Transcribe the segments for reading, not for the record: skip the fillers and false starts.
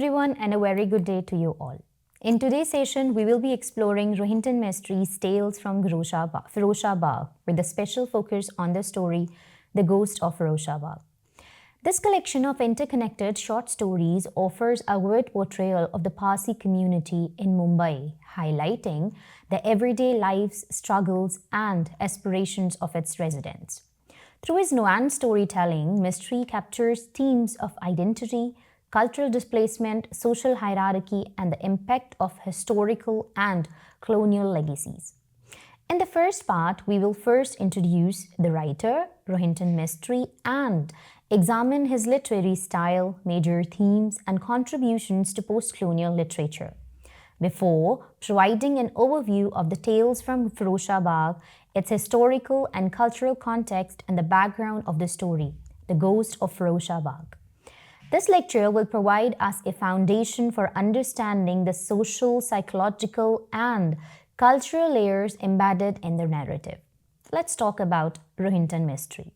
everyone and a very good day to you all. In today's session, we will be exploring Rohinton Mistry's Tales from Firozshabad with a special focus on the story The Ghost of Firozshabad. This collection of interconnected short stories offers a vivid portrayal of the Parsi community in Mumbai, highlighting the everyday lives, struggles, and aspirations of its residents. Through his nuanced storytelling, Mistry captures themes of identity, cultural displacement, social hierarchy, and the impact of historical and colonial legacies. In the first part, we will first introduce the writer, Rohinton Mistry, and examine his literary style, major themes, and contributions to postcolonial literature. Before providing an overview of the tales from Firozshabad, its historical and cultural context, and the background of the story, The Ghost of Firozshabad. This lecture will provide us a foundation for understanding the social, psychological, and cultural layers embedded in the narrative. Let's talk about Rohinton Mistry.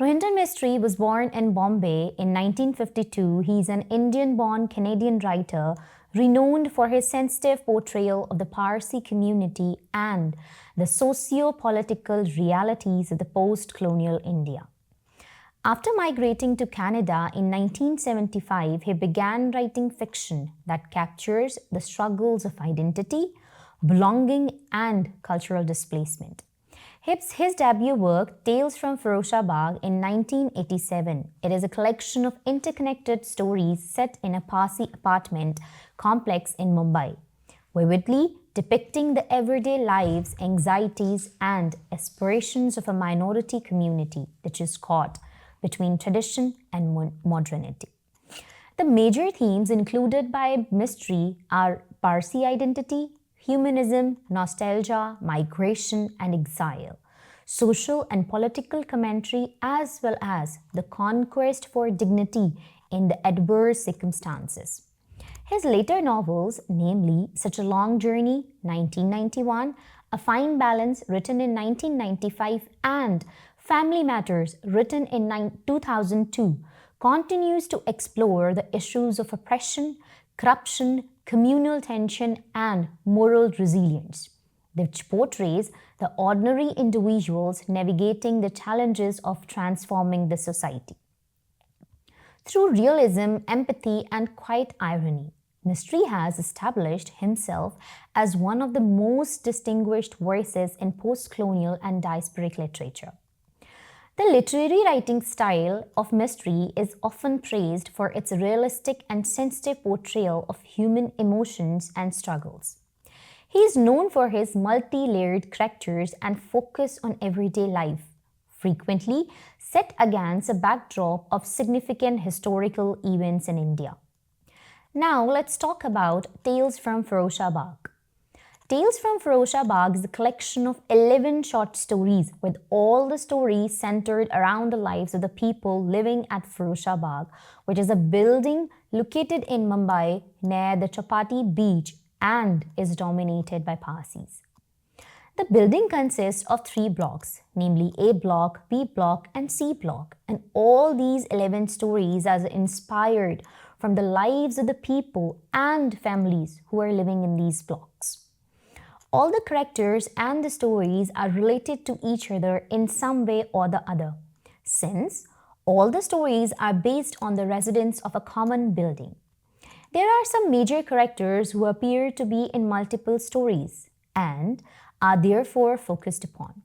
Rohinton Mistry was born in Bombay in 1952. He is an Indian-born Canadian writer renowned for his sensitive portrayal of the Parsi community and the socio-political realities of the post-colonial India. After migrating to Canada in 1975, he began writing fiction that captures the struggles of identity, belonging, and cultural displacement. His debut work, Tales from Firozshabad, in 1987. It is a collection of interconnected stories set in a Parsi apartment complex in Mumbai, vividly depicting the everyday lives, anxieties, and aspirations of a minority community that is caught between tradition and modernity. The major themes included by Mistry are Parsi identity, humanism, nostalgia, migration, and exile, social and political commentary, as well as the conquest for dignity in the adverse circumstances. His later novels, namely Such a Long Journey, 1991, A Fine Balance, written in 1995, and Family Matters, written in 2002, continues to explore the issues of oppression, corruption, communal tension, and moral resilience, which portrays the ordinary individuals navigating the challenges of transforming the society. Through realism, empathy, and quiet irony, Mistry has established himself as one of the most distinguished voices in post-colonial and diasporic literature. The literary writing style of Mistry is often praised for its realistic and sensitive portrayal of human emotions and struggles. He is known for his multi-layered characters and focus on everyday life, frequently set against a backdrop of significant historical events in India. Now let's talk about Tales from Firozshabad. Tales from Firozshabad is a collection of 11 short stories, with all the stories centered around the lives of the people living at Firozshabad, which is a building located in Mumbai near the Chapati beach and is dominated by Parsis. The building consists of 3 blocks, namely A block, B block, and C block, and all these 11 stories are inspired from the lives of the people and families who are living in these blocks. All the characters and the stories are related to each other in some way or the other, since all the stories are based on the residents of a common building. There are some major characters who appear to be in multiple stories and are therefore focused upon.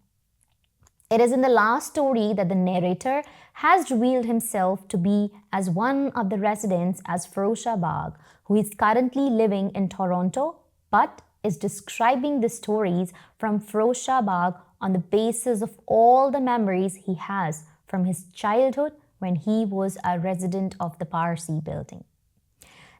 It is in the last story that the narrator has revealed himself to be as one of the residents as Firozshabad, who is currently living in Toronto, but is describing the stories from Firozshabad on the basis of all the memories he has from his childhood when he was a resident of the Parsi building.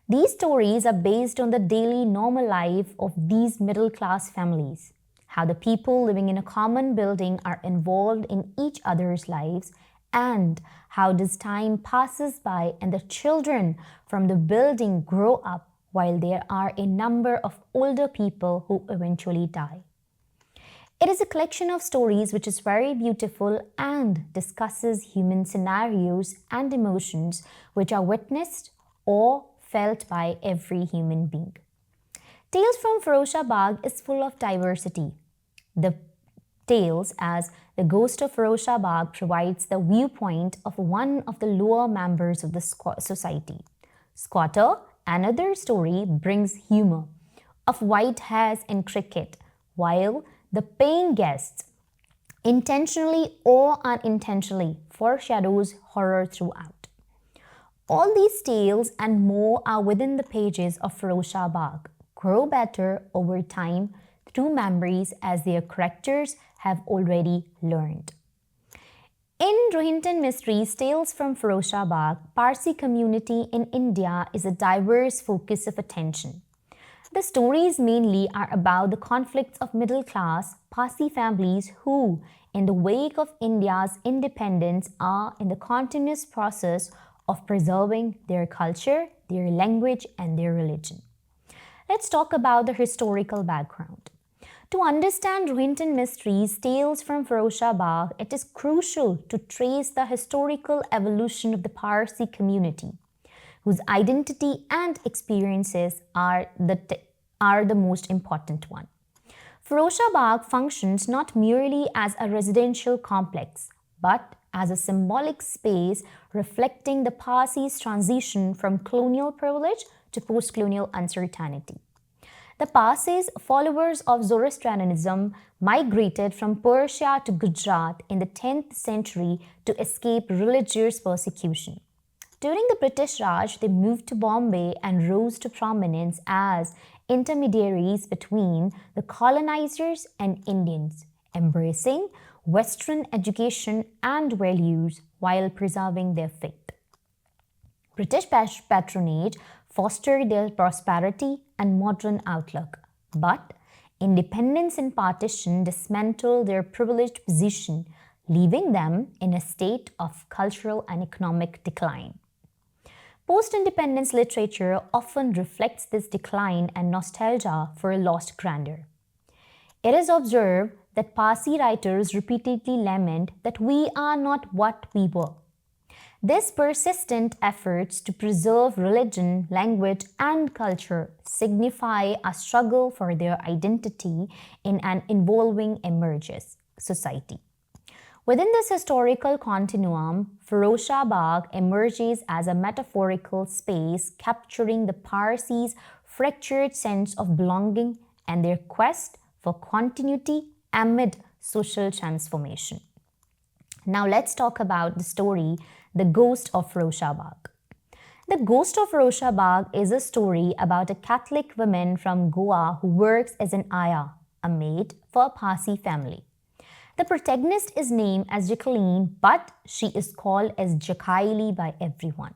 These stories are based on the daily normal life of these middle-class families, how the people living in a common building are involved in each other's lives, and how this time passes by and the children from the building grow up while there are a number of older people who eventually die. It is a collection of stories which is very beautiful and discusses human scenarios and emotions which are witnessed or felt by every human being. Tales from Firozabad is full of diversity. The tales as The Ghost of Firozabad provides the viewpoint of one of the lower members of the society. Squatter, another story, brings humor of white hairs and cricket, while The Paying Guests, intentionally or unintentionally, foreshadows horror throughout. All these tales and more are within the pages of Firozabad, grow better over time through memories as their characters have already learned. In Rohinton Mysteries, Tales from Firozabad, Parsi community in India is a diverse focus of attention. The stories mainly are about the conflicts of middle-class Parsi families who, in the wake of India's independence, are in the continuous process of preserving their culture, their language, and their religion. Let's talk about the historical background. To understand Rohinton Mysteries, Tales from Firozabad, it is crucial to trace the historical evolution of the Parsi community, whose identity and experiences are the most important one. Firozabad functions not merely as a residential complex, but as a symbolic space reflecting the Parsis' transition from colonial privilege to post-colonial uncertainty. The Parsis, followers of Zoroastrianism, migrated from Persia to Gujarat in the 10th century to escape religious persecution. During the British Raj, they moved to Bombay and rose to prominence as intermediaries between the colonizers and Indians, embracing Western education and values while preserving their faith. British patronage fostered their prosperity and modern outlook, but independence and partition dismantled their privileged position, leaving them in a state of cultural and economic decline. Post-independence literature often reflects this decline and nostalgia for a lost grandeur. It is observed that Parsi writers repeatedly lament that we are not what we were. This persistent efforts to preserve religion, language, and culture signify a struggle for their identity in an evolving emergent society. Within this historical continuum, Firozabad emerges as a metaphorical space capturing the Parsis' fractured sense of belonging and their quest for continuity amid social transformation. Now let's talk about the story The Ghost of Firozabad. The Ghost of Firozabad is a story about a Catholic woman from Goa who works as an ayah, a maid for a Parsi family. The protagonist is named as Jacqueline, but she is called as Jakaili by everyone.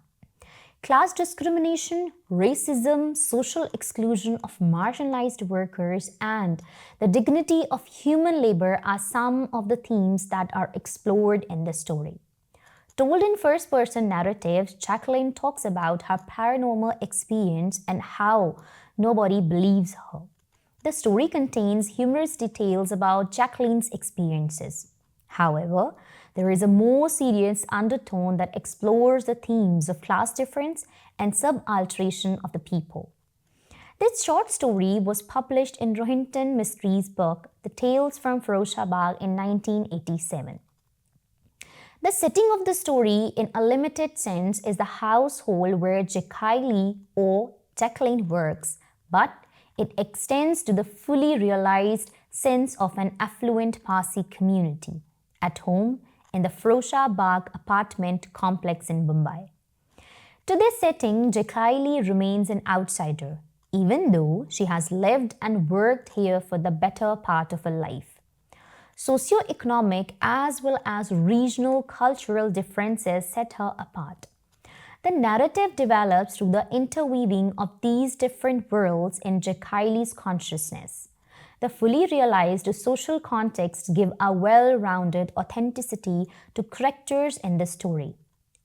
Class discrimination, racism, social exclusion of marginalized workers, and the dignity of human labor are some of the themes that are explored in the story. Told in first-person narratives, Jacqueline talks about her paranormal experience and how nobody believes her. The story contains humorous details about Jacqueline's experiences. However, there is a more serious undertone that explores the themes of class difference and subalternation of the people. This short story was published in Rohinton Mysteries' book, The Tales from Firozabad in 1987. The setting of the story, in a limited sense, is the household where Jakaili or Jacqueline works, but it extends to the fully realized sense of an affluent Parsi community at home in the Firozabad apartment complex in Mumbai. To this setting, Jakaili remains an outsider, even though she has lived and worked here for the better part of her life. Socioeconomic as well as regional cultural differences set her apart. The narrative develops through the interweaving of these different worlds in Jakaili's consciousness. The fully realized social contexts give a well-rounded authenticity to characters in the story,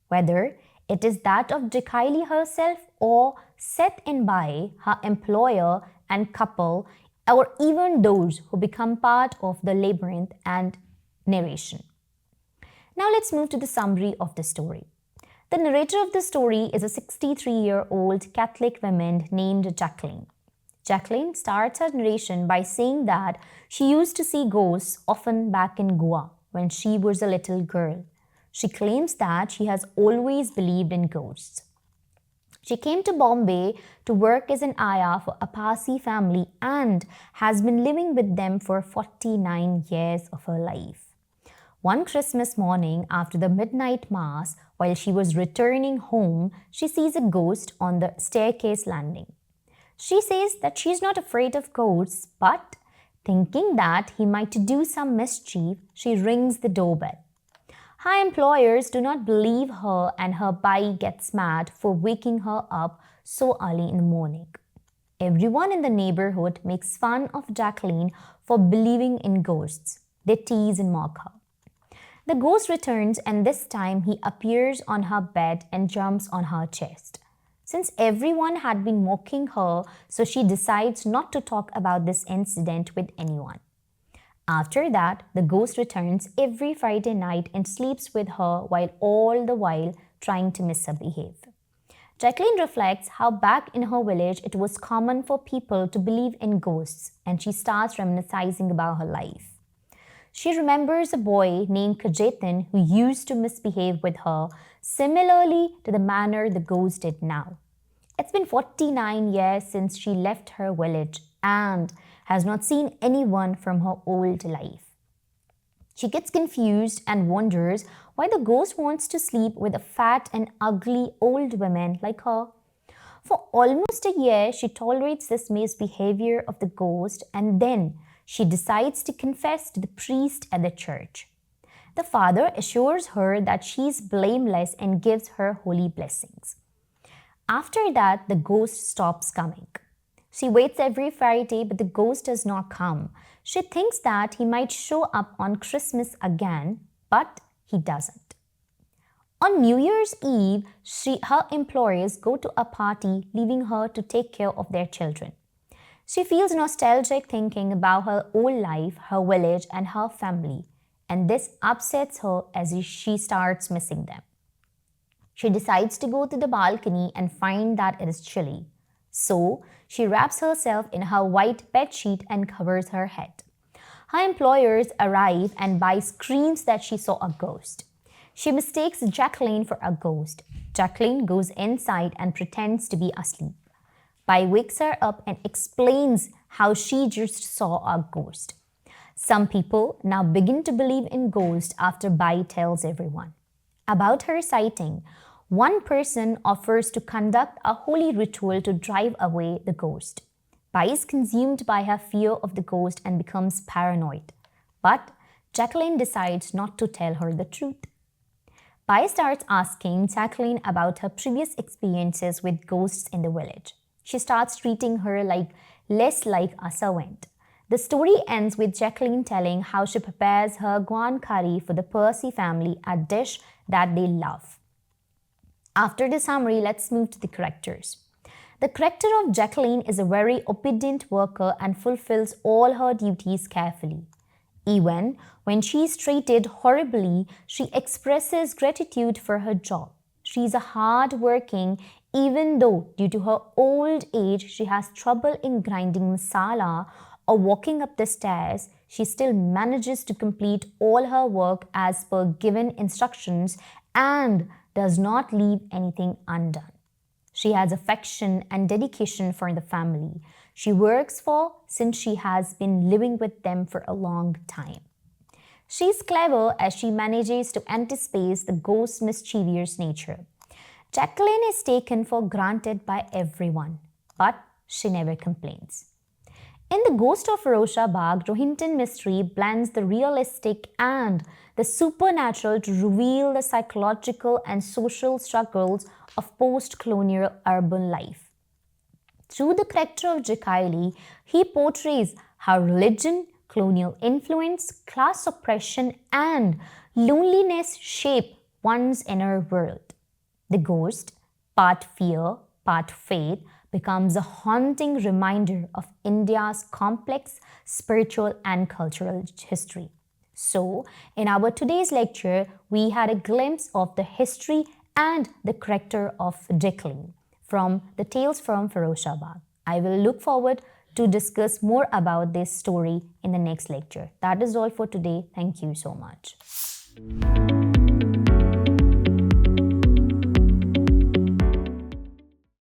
whether it is that of Jakaili herself or set in by her employer and couple, or even those who become part of the labyrinth and narration. Now let's move to the summary of the story. The narrator of the story is a 63-year-old Catholic woman named Jacqueline. Jacqueline starts her narration by saying that she used to see ghosts often back in Goa when she was a little girl. She claims that she has always believed in ghosts. She came to Bombay to work as an ayah for a Parsi family and has been living with them for 49 years of her life. One Christmas morning after the midnight mass, while she was returning home, she sees a ghost on the staircase landing. She says that she is not afraid of ghosts, but thinking that he might do some mischief, she rings the doorbell. Her employers do not believe her and her bai gets mad for waking her up so early in the morning. Everyone in the neighborhood makes fun of Jacqueline for believing in ghosts. They tease and mock her. The ghost returns and this time he appears on her bed and jumps on her chest. Since everyone had been mocking her, so she decides not to talk about this incident with anyone. After that, the ghost returns every Friday night and sleeps with her while all the while trying to misbehave. Jacqueline reflects how back in her village it was common for people to believe in ghosts, and she starts reminiscing about her life. She remembers a boy named Kajetan who used to misbehave with her, similarly to the manner the ghost did now. It's been 49 years since she left her village and has not seen anyone from her old life. She gets confused and wonders why the ghost wants to sleep with a fat and ugly old woman like her. For almost a year, she tolerates this misbehavior of the ghost and then she decides to confess to the priest at the church. The father assures her that she is blameless and gives her holy blessings. After that, the ghost stops coming. She waits every Friday, but the ghost does not come. She thinks that he might show up on Christmas again, but he doesn't. On New Year's Eve, her employers go to a party, leaving her to take care of their children. She feels nostalgic thinking about her old life, her village, and her family, and this upsets her as she starts missing them. She decides to go to the balcony and find that it is chilly. So, she wraps herself in her white bedsheet and covers her head. Her employers arrive and Bai screams that she saw a ghost. She mistakes Jacqueline for a ghost. Jacqueline goes inside and pretends to be asleep. Bai wakes her up and explains how she just saw a ghost. Some people now begin to believe in ghosts after Bai tells everyone. About her sighting, one person offers to conduct a holy ritual to drive away the ghost. Bai is consumed by her fear of the ghost and becomes paranoid. But Jacqueline decides not to tell her the truth. Bai starts asking Jacqueline about her previous experiences with ghosts in the village. She starts treating her less like a servant. The story ends with Jacqueline telling how she prepares her guan curry for the Percy family, a dish that they love. After the summary, let's move to the characters. The character of Jacqueline is a very obedient worker and fulfills all her duties carefully. Even when she is treated horribly, she expresses gratitude for her job. She is a hard-working, even though due to her old age she has trouble in grinding masala or walking up the stairs, she still manages to complete all her work as per given instructions and does not leave anything undone. She has affection and dedication for the family she works for since she has been living with them for a long time. She is clever as she manages to anticipate the ghost's mischievous nature. Jacqueline is taken for granted by everyone, but she never complains. In The Ghost of Firozabad, Rohinton mystery blends the realistic and the supernatural to reveal the psychological and social struggles of post-colonial urban life. Through the character of Jacqueline, he portrays how religion, colonial influence, class oppression, and loneliness shape one's inner world. The ghost, part fear, part faith, becomes a haunting reminder of India's complex spiritual and cultural history. So, in our today's lecture, we had a glimpse of the history and the character of Declan from the Tales from Firozabad. I will look forward to discuss more about this story in the next lecture. That is all for today. Thank you so much.